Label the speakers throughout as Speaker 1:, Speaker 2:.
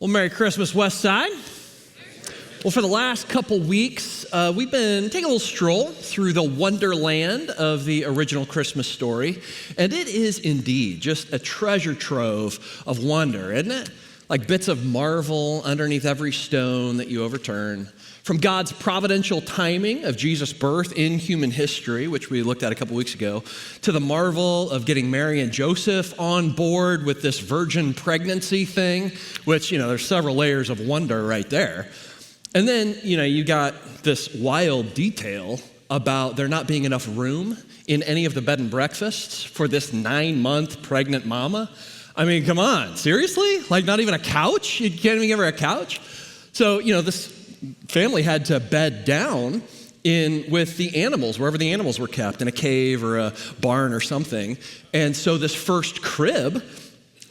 Speaker 1: Well, Merry Christmas, West Side. Well, for the last couple weeks, we've been taking a little stroll through the Wonderland of the original Christmas story, and it is indeed just a treasure trove of wonder, isn't it? Like bits of marvel underneath every stone that you overturn. From God's providential timing of Jesus' birth in human history, which we looked at a couple weeks ago, to the marvel of getting Mary and Joseph on board with this virgin pregnancy thing, which, there's several layers of wonder right there. And then, you got this wild detail about there not being enough room in any of the bed and breakfasts for this 9-month pregnant mama. I mean, come on, seriously? Like not even a couch? You can't even give her a couch? So, this family had to bed down with the animals, wherever the animals were kept, in a cave or a barn or something. And so this first crib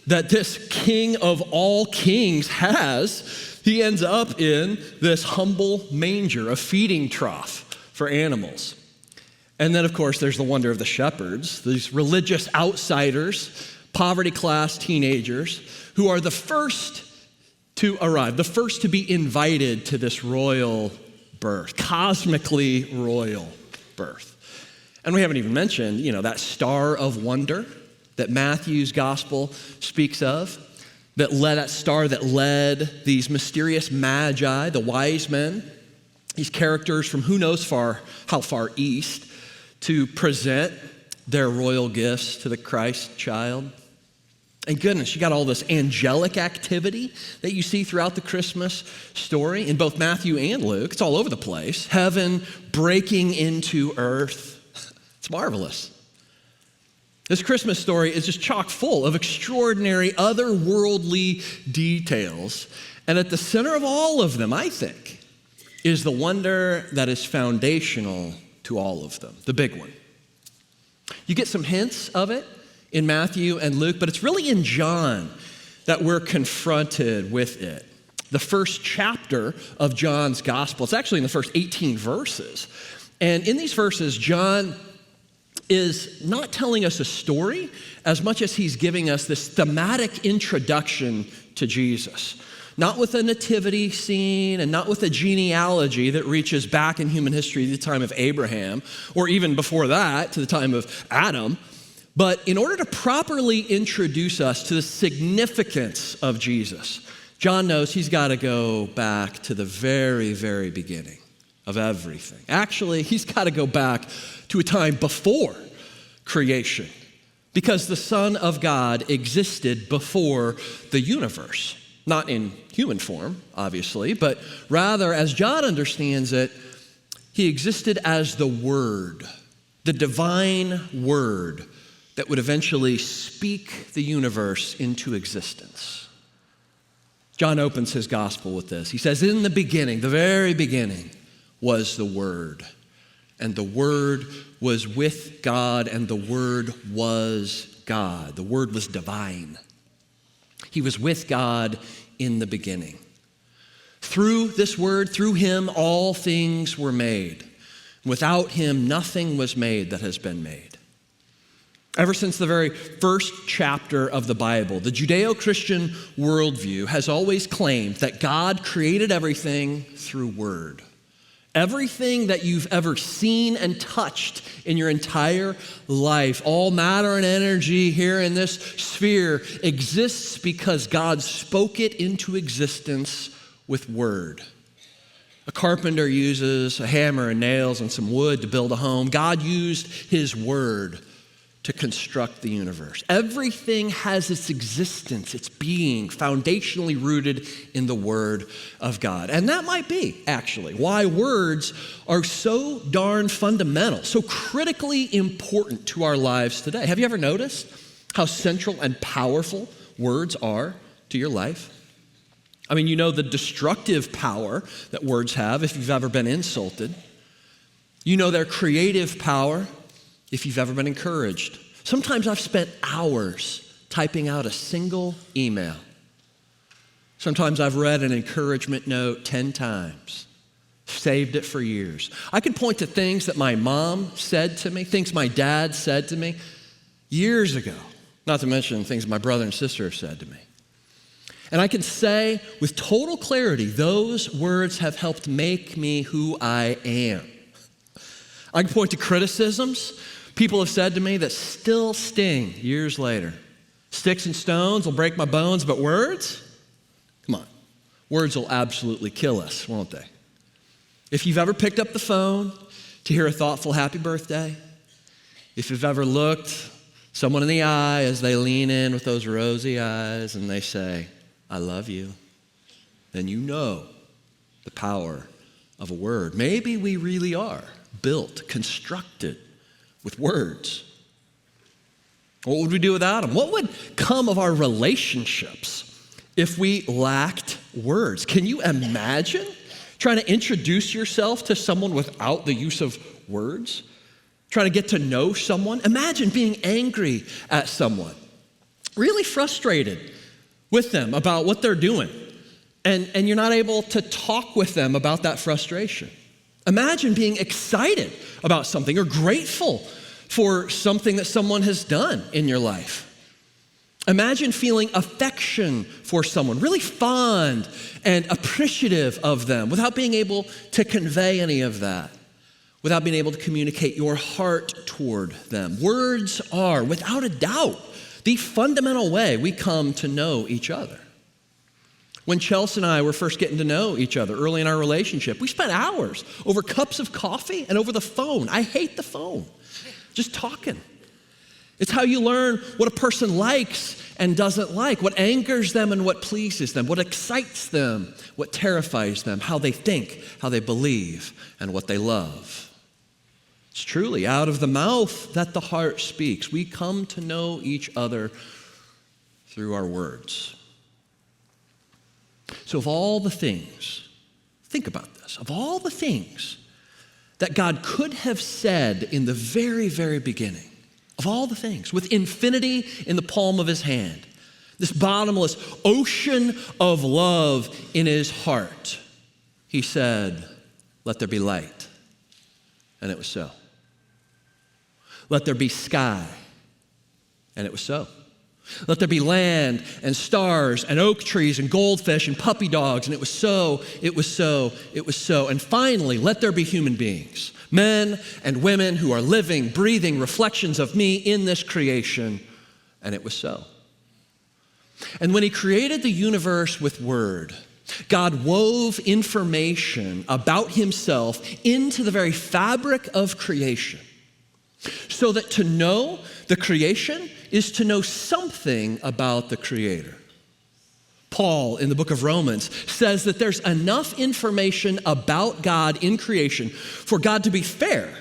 Speaker 1: that this king of all kings has, he ends up in this humble manger, a feeding trough for animals. And then, of course, there's the wonder of the shepherds, these religious outsiders, poverty class teenagers, who are the first to arrive, the first to be invited to this royal birth, cosmically royal birth. And we haven't even mentioned, that star of wonder that Matthew's gospel speaks of, that star that led these mysterious magi, the wise men, these characters from who knows how far east, to present their royal gifts to the Christ child. And goodness, you got all this angelic activity that you see throughout the Christmas story in both Matthew and Luke. It's all over the place. Heaven breaking into earth. It's marvelous. This Christmas story is just chock full of extraordinary, otherworldly details. And at the center of all of them, I think, is the wonder that is foundational to all of them, the big one. You get some hints of it in Matthew and Luke, but it's really in John that we're confronted with it. The first chapter of John's gospel, it's actually in the first 18 verses. And in these verses, John is not telling us a story as much as he's giving us this thematic introduction to Jesus. Not with a nativity scene and not with a genealogy that reaches back in human history to the time of Abraham, or even before that to the time of Adam. But in order to properly introduce us to the significance of Jesus, John knows he's got to go back to the very, very beginning of everything. Actually, he's got to go back to a time before creation, because the Son of God existed before the universe, not in human form, obviously, but rather, as John understands it, he existed as the Word, the divine Word that would eventually speak the universe into existence. John opens his gospel with this. He says, in the beginning, the very beginning, was the Word. And the Word was with God, and the Word was God. The Word was divine. He was with God in the beginning. Through this Word, through him, all things were made. Without him, nothing was made that has been made. Ever since the very first chapter of the Bible, the Judeo-Christian worldview has always claimed that God created everything through Word. Everything that you've ever seen and touched in your entire life, all matter and energy here in this sphere, exists because God spoke it into existence with Word. A carpenter uses a hammer and nails and some wood to build a home. God used his Word to construct the universe. Everything has its existence, its being, foundationally rooted in the Word of God. And that might be, actually, why words are so darn fundamental, so critically important to our lives today. Have you ever noticed how central and powerful words are to your life? I mean, the destructive power that words have if you've ever been insulted. You know their creative power if you've ever been encouraged. Sometimes I've spent hours typing out a single email. Sometimes I've read an encouragement note 10 times, saved it for years. I could point to things that my mom said to me, things my dad said to me years ago, not to mention things my brother and sister have said to me. And I can say with total clarity, those words have helped make me who I am. I can point to criticisms people have said to me that still sting years later. Sticks and stones will break my bones, but words? Come on. Words will absolutely kill us, won't they? If you've ever picked up the phone to hear a thoughtful happy birthday, if you've ever looked someone in the eye as they lean in with those rosy eyes and they say, I love you, then you know the power of a word. Maybe we really are built, constructed with words. What would we do without them? What would come of our relationships if we lacked words? Can you imagine trying to introduce yourself to someone without the use of words? Trying to get to know someone? Imagine being angry at someone, really frustrated with them about what they're doing, and you're not able to talk with them about that frustration. Imagine being excited about something or grateful for something that someone has done in your life. Imagine feeling affection for someone, really fond and appreciative of them without being able to convey any of that, without being able to communicate your heart toward them. Words are, without a doubt, the fundamental way we come to know each other. When Chelsea and I were first getting to know each other early in our relationship, we spent hours over cups of coffee and over the phone. I hate the phone. Just talking. It's how you learn what a person likes and doesn't like, what angers them and what pleases them, what excites them, what terrifies them, how they think, how they believe, and what they love. It's truly out of the mouth that the heart speaks. We come to know each other through our words. So of all the things, think about this, of all the things that God could have said in the very, very beginning, of all the things, with infinity in the palm of his hand, this bottomless ocean of love in his heart, he said, let there be light. And it was so. Let there be sky. And it was so. Let there be land and stars and oak trees and goldfish and puppy dogs. And it was so, it was so, it was so. And finally, let there be human beings, men and women who are living, breathing reflections of me in this creation. And it was so. And when he created the universe with word, God wove information about himself into the very fabric of creation, so that to know the creation is to know something about the Creator. Paul, in the book of Romans, says that there's enough information about God in creation for God to be fair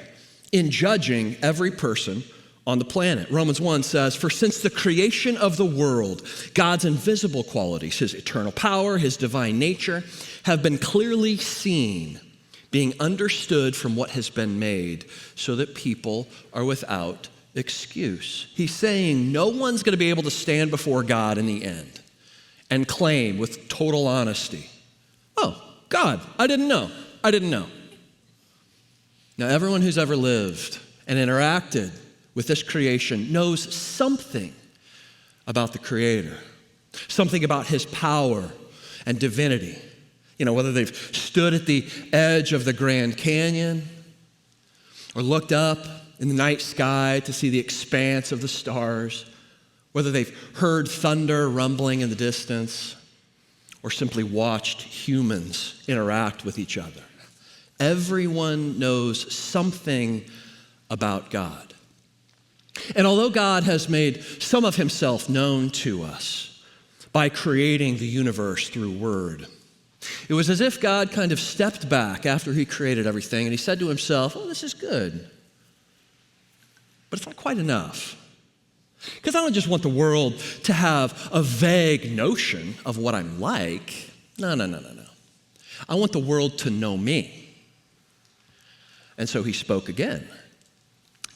Speaker 1: in judging every person on the planet. Romans 1 says, for since the creation of the world, God's invisible qualities, his eternal power, his divine nature, have been clearly seen, being understood from what has been made, so that people are without excuse. He's saying no one's going to be able to stand before God in the end and claim with total honesty, oh, God, I didn't know. Now, everyone who's ever lived and interacted with this creation knows something about the Creator, something about his power and divinity. You know, whether they've stood at the edge of the Grand Canyon or looked up in the night sky to see the expanse of the stars, whether they've heard thunder rumbling in the distance or simply watched humans interact with each other. Everyone knows something about God. And although God has made some of himself known to us by creating the universe through word, it was as if God kind of stepped back after he created everything and he said to himself, oh, this is good, but it's not quite enough. Because I don't just want the world to have a vague notion of what I'm like. No. I want the world to know me. And so he spoke again,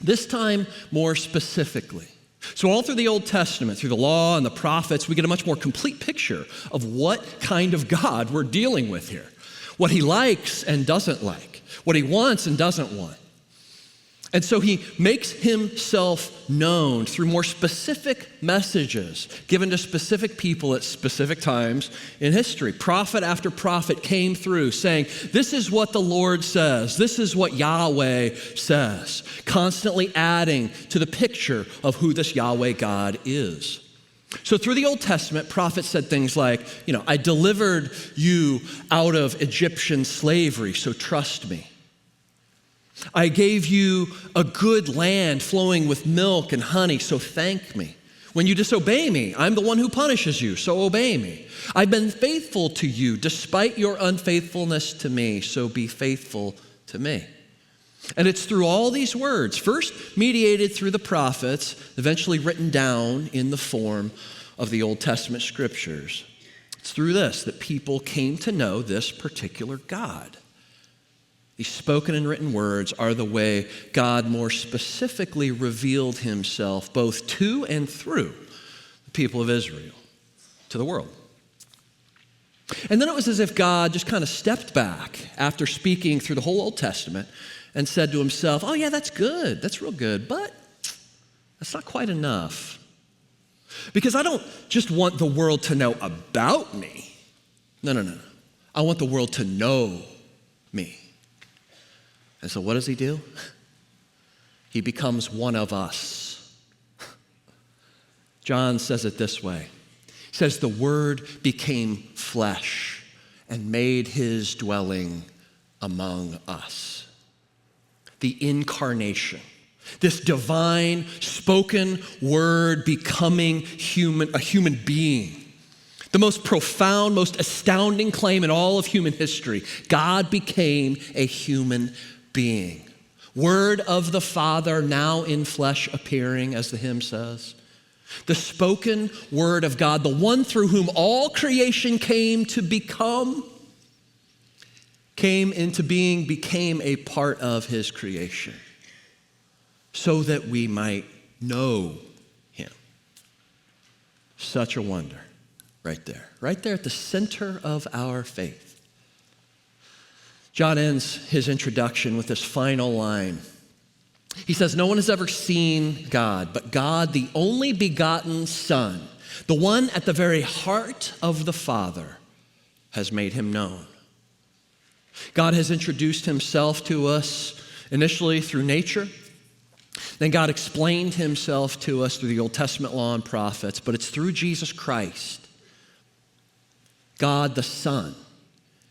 Speaker 1: this time more specifically. So all through the Old Testament, through the law and the prophets, we get a much more complete picture of what kind of God we're dealing with here, what he likes and doesn't like, what he wants and doesn't want. And so he makes himself known through more specific messages given to specific people at specific times in history. Prophet after prophet came through saying, this is what the Lord says. This is what Yahweh says. Constantly adding to the picture of who this Yahweh God is. So through the Old Testament, prophets said things like, I delivered you out of Egyptian slavery, so trust me. I gave you a good land flowing with milk and honey, so thank me. When you disobey me, I'm the one who punishes you, so obey me. I've been faithful to you despite your unfaithfulness to me, so be faithful to me. And it's through all these words, first mediated through the prophets, eventually written down in the form of the Old Testament scriptures. It's through this that people came to know this particular God. These spoken and written words are the way God more specifically revealed himself both to and through the people of Israel to the world. And then it was as if God just kind of stepped back after speaking through the whole Old Testament and said to himself, oh yeah, that's good, that's real good, but that's not quite enough. Because I don't just want the world to know about me. No. I want the world to know me. And so what does he do? He becomes one of us. John says it this way. He says, the Word became flesh and made his dwelling among us. The incarnation, this divine spoken word becoming a human being. The most profound, most astounding claim in all of human history. God became a human being. Word of the Father, now in flesh appearing, as the hymn says. The spoken word of God, the one through whom all creation came to become, came into being, became a part of his creation, so that we might know him. Such a wonder, right there at the center of our faith. John ends his introduction with this final line. He says, no one has ever seen God, but God, the only begotten Son, the one at the very heart of the Father, has made him known. God has introduced himself to us initially through nature. Then God explained himself to us through the Old Testament law and prophets, but it's through Jesus Christ, God the Son,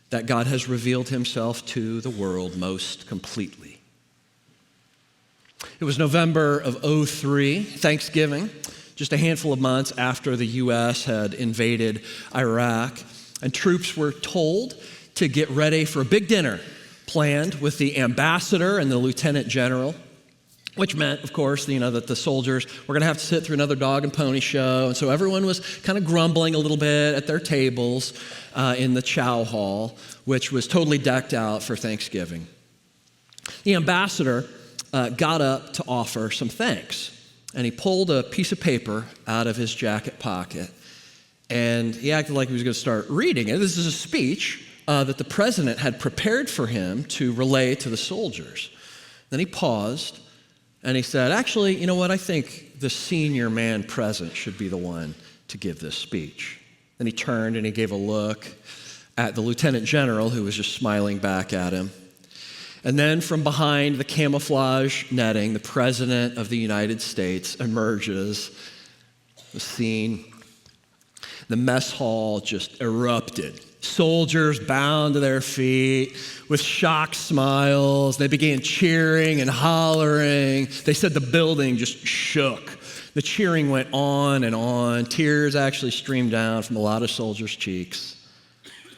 Speaker 1: that God has revealed himself to the world most completely. It was November of 2003, Thanksgiving, just a handful of months after the U.S. had invaded Iraq, and troops were told to get ready for a big dinner planned with the ambassador and the lieutenant general, which meant, of course, that the soldiers were going to have to sit through another dog and pony show. And so everyone was kind of grumbling a little bit at their tables in the chow hall, which was totally decked out for Thanksgiving. The ambassador got up to offer some thanks, and he pulled a piece of paper out of his jacket pocket, and he acted like he was going to start reading it. This is a speech that the president had prepared for him to relay to the soldiers. Then he paused, and he said, actually, you know what? I think the senior man present should be the one to give this speech. Then he turned and he gave a look at the lieutenant general, who was just smiling back at him. And then from behind the camouflage netting, the President of the United States emerges. The scene, the mess hall just erupted. Soldiers bound to their feet with shocked smiles. They began cheering and hollering. They said the building just shook. The cheering went on and on. Tears actually streamed down from a lot of soldiers' cheeks.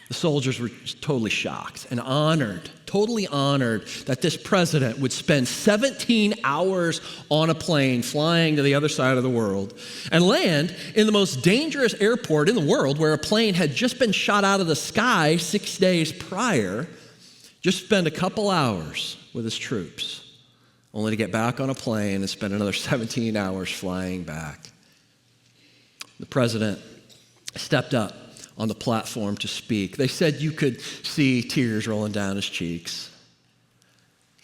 Speaker 1: The soldiers were just totally shocked and honored, totally honored that this president would spend 17 hours on a plane flying to the other side of the world and land in the most dangerous airport in the world, where a plane had just been shot out of the sky 6 days prior, just spend a couple hours with his troops, only to get back on a plane and spend another 17 hours flying back. The president stepped up on the platform to speak. They said you could see tears rolling down his cheeks.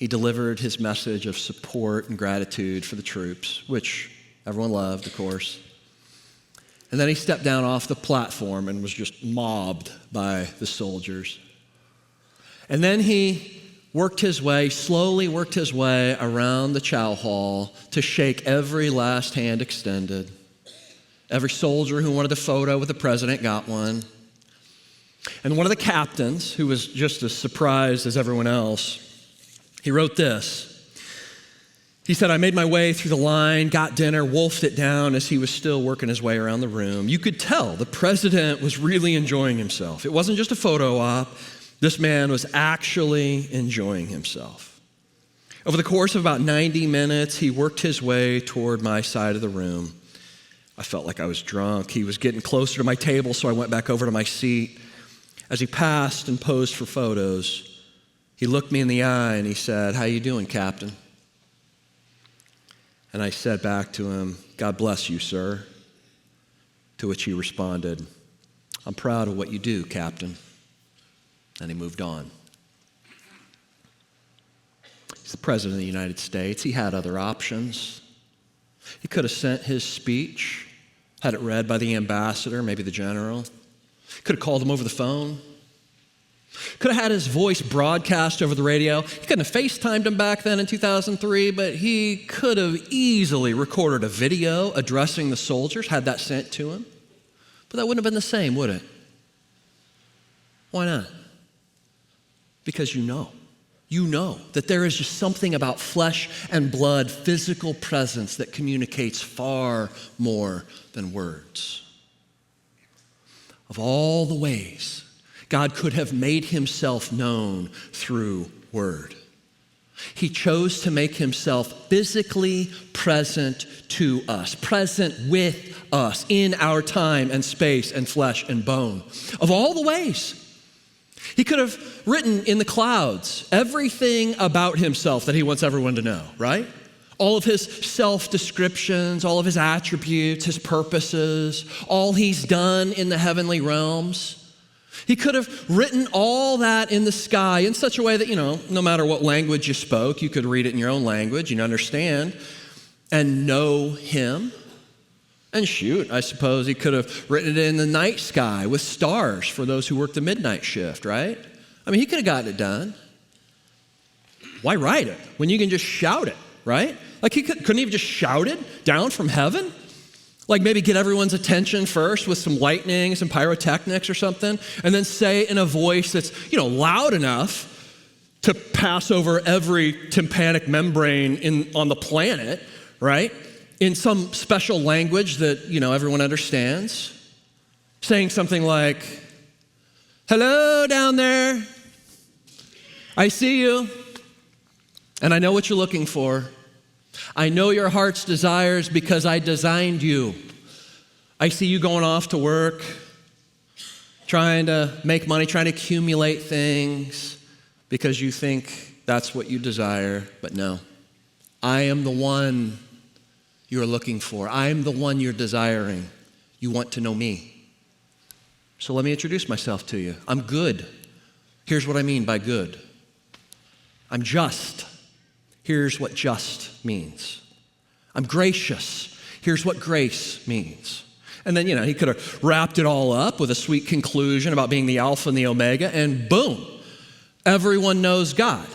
Speaker 1: he delivered his message of support and gratitude for the troops, which everyone loved, of course. And then he stepped down off the platform and was just mobbed by the soldiers. And then he slowly worked his way around the chow hall to shake every last hand extended. Every soldier who wanted a photo with the president got one. And one of the captains, who was just as surprised as everyone else, he wrote this. He said, I made my way through the line, got dinner, wolfed it down as he was still working his way around the room. You could tell the president was really enjoying himself. It wasn't just a photo op. This man was actually enjoying himself. Over the course of about 90 minutes, he worked his way toward my side of the room. I felt like I was drunk. He was getting closer to my table, so I went back over to my seat. As he passed and posed for photos, he looked me in the eye and he said, how you doing, Captain? And I said back to him, God bless you, sir. To which he responded, I'm proud of what you do, Captain. And he moved on. He's the President of the United States. He had other options. He could have sent his speech, had it read by the ambassador, maybe the general. Could have called him over the phone. Could have had his voice broadcast over the radio. He couldn't have FaceTimed him back then in 2003, but he could have easily recorded a video addressing the soldiers, had that sent to him. But that wouldn't have been the same, would it? Why not? Because you know that there is just something about flesh and blood, physical presence that communicates far more than words. Of all the ways God could have made himself known through word, he chose to make himself physically present to us, present with us in our time and space and flesh and bone. Of all the ways, he could have written in the clouds everything about himself that he wants everyone to know, right? All of his self-descriptions, all of his attributes, his purposes, all he's done in the heavenly realms. He could have written all that in the sky in such a way that, no matter what language you spoke, you could read it in your own language and understand and know him. And shoot, I suppose he could have written it in the night sky with stars for those who work the midnight shift, right? I mean, he could have gotten it done. Why write it when you can just shout it, right? Like couldn't he have just shouted down from heaven? Like maybe get everyone's attention first with some lightning, some pyrotechnics or something, and then say it in a voice that's, loud enough to pass over every tympanic membrane on the planet, right? In some special language that, everyone understands. Saying something like, hello down there. I see you. And I know what you're looking for. I know your heart's desires because I designed you. I see you going off to work, trying to make money, trying to accumulate things because you think that's what you desire. But no, I am the one you're looking for. I am the one you're desiring. You want to know me. So let me introduce myself to you. I'm good. Here's what I mean by good. I'm just. Here's what just means. I'm gracious. Here's what grace means. And then, he could have wrapped it all up with a sweet conclusion about being the Alpha and the Omega, and boom, everyone knows God.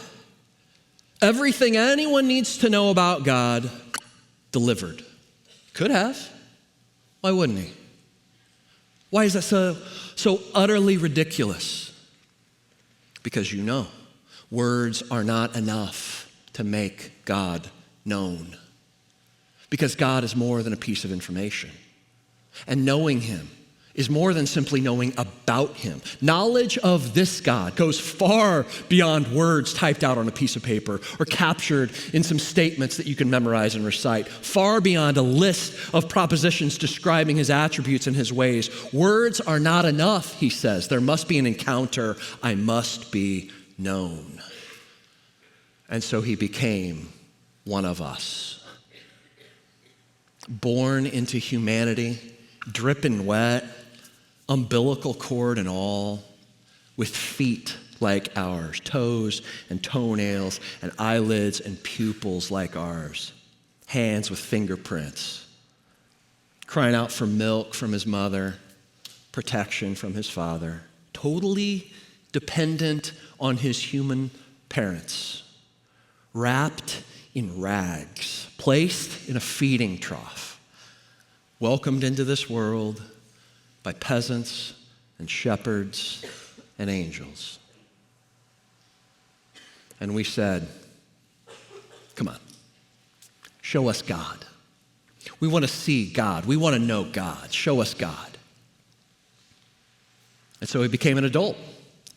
Speaker 1: Everything anyone needs to know about God, delivered. Could have. Why wouldn't he? Why is that so utterly ridiculous? Because words are not enough to make God known. Because God is more than a piece of information. And knowing him is more than simply knowing about him. Knowledge of this God goes far beyond words typed out on a piece of paper or captured in some statements that you can memorize and recite. Far beyond a list of propositions describing his attributes and his ways. Words are not enough, he says. There must be an encounter. I must be known. And so he became one of us. Born into humanity, dripping wet, umbilical cord and all, with feet like ours, toes and toenails and eyelids and pupils like ours, hands with fingerprints, crying out for milk from his mother, protection from his father, totally dependent on his human parents, wrapped in rags, placed in a feeding trough, welcomed into this world by peasants and shepherds and angels. And we said, come on, show us God. We want to see God. We want to know God. Show us God. And so he became an adult,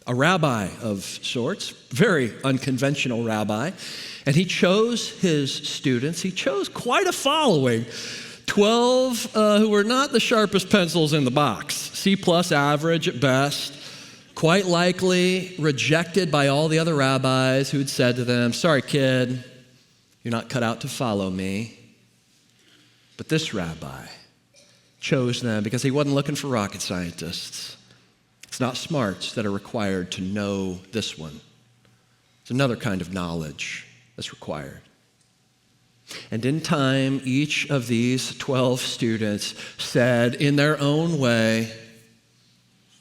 Speaker 1: a rabbi of sorts, very unconventional rabbi. And he chose his students. He chose quite a following, 12 who were not the sharpest pencils in the box, C+ average at best, quite likely rejected by all the other rabbis who had said to them, sorry, kid, you're not cut out to follow me. But this rabbi chose them because he wasn't looking for rocket scientists. It's not smarts that are required to know this one. It's another kind of knowledge that's required. And in time, each of these 12 students said in their own way,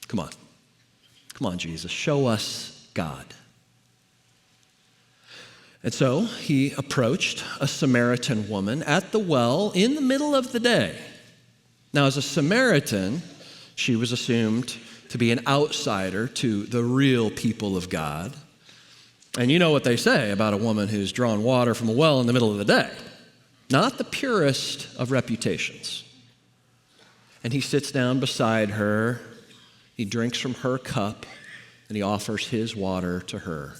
Speaker 1: come on, Jesus, show us God. And so he approached a Samaritan woman at the well in the middle of the day. Now, as a Samaritan, she was assumed to be an outsider to the real people of God. And you know what they say about a woman who's drawn water from a well in the middle of the day. Not the purest of reputations. And he sits down beside her, he drinks from her cup, and he offers his water to her.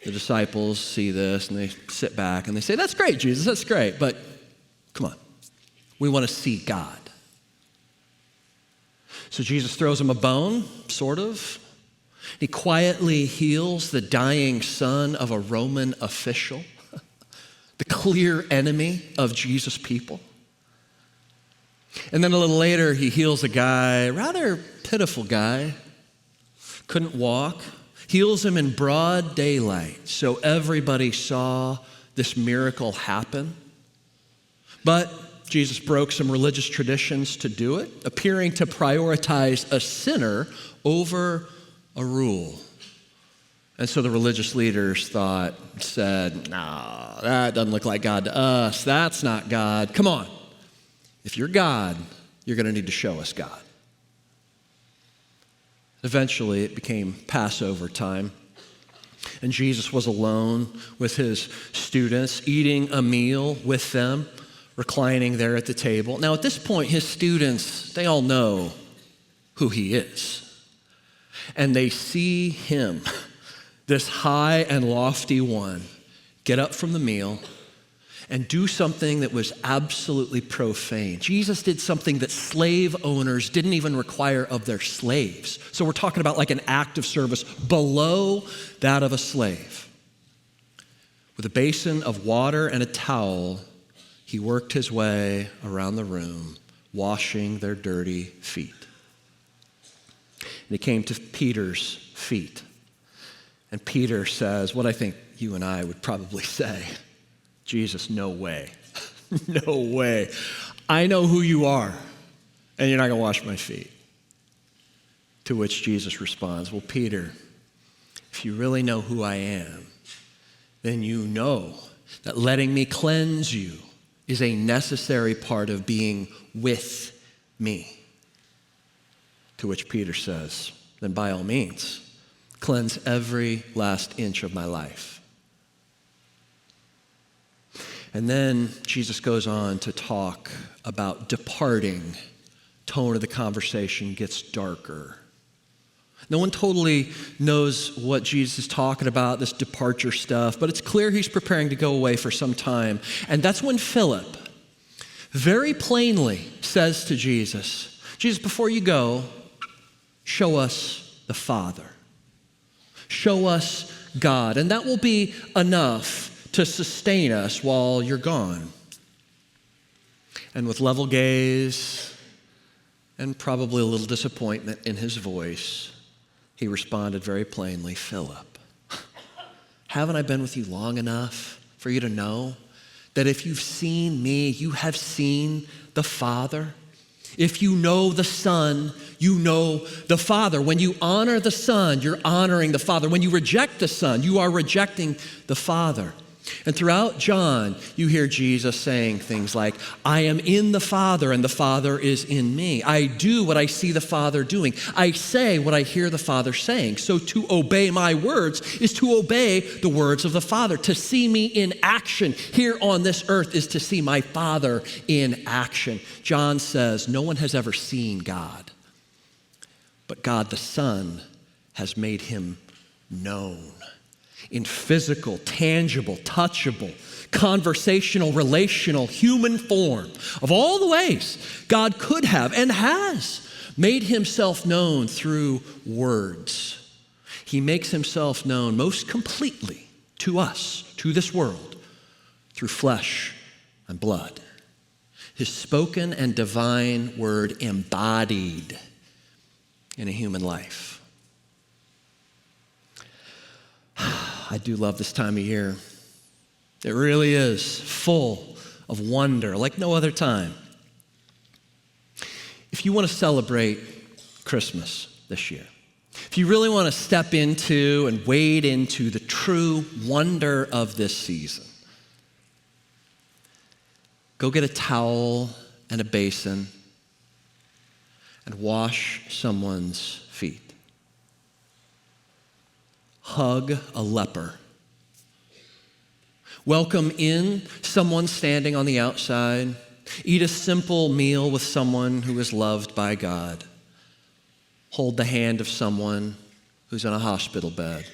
Speaker 1: The disciples see this and they sit back and they say, that's great, Jesus, that's great, but come on, we want to see God. So Jesus throws him a bone, sort of. He quietly heals the dying son of a Roman official, the clear enemy of Jesus' people. And then a little later, he heals a guy, a rather pitiful guy, couldn't walk, heals him in broad daylight so everybody saw this miracle happen. But Jesus broke some religious traditions to do it, appearing to prioritize a sinner over a rule. And so the religious leaders said, no, that doesn't look like God to us. That's not God. Come on. If you're God, you're going to need to show us God. Eventually, it became Passover time, and Jesus was alone with his students, eating a meal with them, reclining there at the table. Now, at this point, his students, they all know who he is. And they see him, this high and lofty one, get up from the meal and do something that was absolutely profane. Jesus did something that slave owners didn't even require of their slaves. So we're talking about like an act of service below that of a slave. With a basin of water and a towel, he worked his way around the room, washing their dirty feet. And he came to Peter's feet. And Peter says, what I think you and I would probably say, Jesus, no way. No way. I know who you are, and you're not going to wash my feet. To which Jesus responds, well, Peter, if you really know who I am, then you know that letting me cleanse you is a necessary part of being with me. To which Peter says, then by all means, cleanse every last inch of my life. And then Jesus goes on to talk about departing. Tone of the conversation gets darker. No one totally knows what Jesus is talking about, this departure stuff, but it's clear he's preparing to go away for some time. And that's when Philip very plainly says to Jesus, Jesus, before you go, show us the Father. Show us God. And that will be enough to sustain us while you're gone. And with level gaze and probably a little disappointment in his voice, He responded very plainly, Philip, haven't I been with you long enough for you to know that if you've seen me, you have seen the Father? If you know the Son, you know the Father. When you honor the Son, you're honoring the Father. When you reject the Son, you are rejecting the Father. And throughout John, you hear Jesus saying things like, I am in the Father and the Father is in me. I do what I see the Father doing. I say what I hear the Father saying. So to obey my words is to obey the words of the Father. To see me in action here on this earth is to see my Father in action. John says, no one has ever seen God, but God the Son has made him known. In physical, tangible, touchable, conversational, relational, human form. Of all the ways God could have and has made himself known through words, he makes himself known most completely to us, to this world, through flesh and blood. His spoken and divine word embodied in a human life. I do love this time of year. It really is full of wonder like no other time. If you want to celebrate Christmas this year, if you really want to step into and wade into the true wonder of this season, go get a towel and a basin and wash someone's feet. Hug a leper. Welcome in someone standing on the outside. Eat a simple meal with someone who is loved by God. Hold the hand of someone who's in a hospital bed.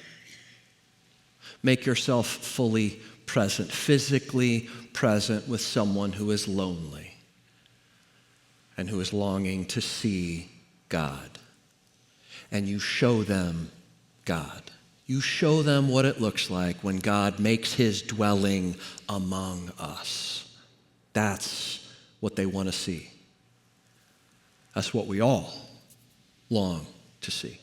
Speaker 1: Make yourself fully present, physically present with someone who is lonely and who is longing to see God. And you show them God. You show them what it looks like when God makes his dwelling among us. That's what they want to see. That's what we all long to see.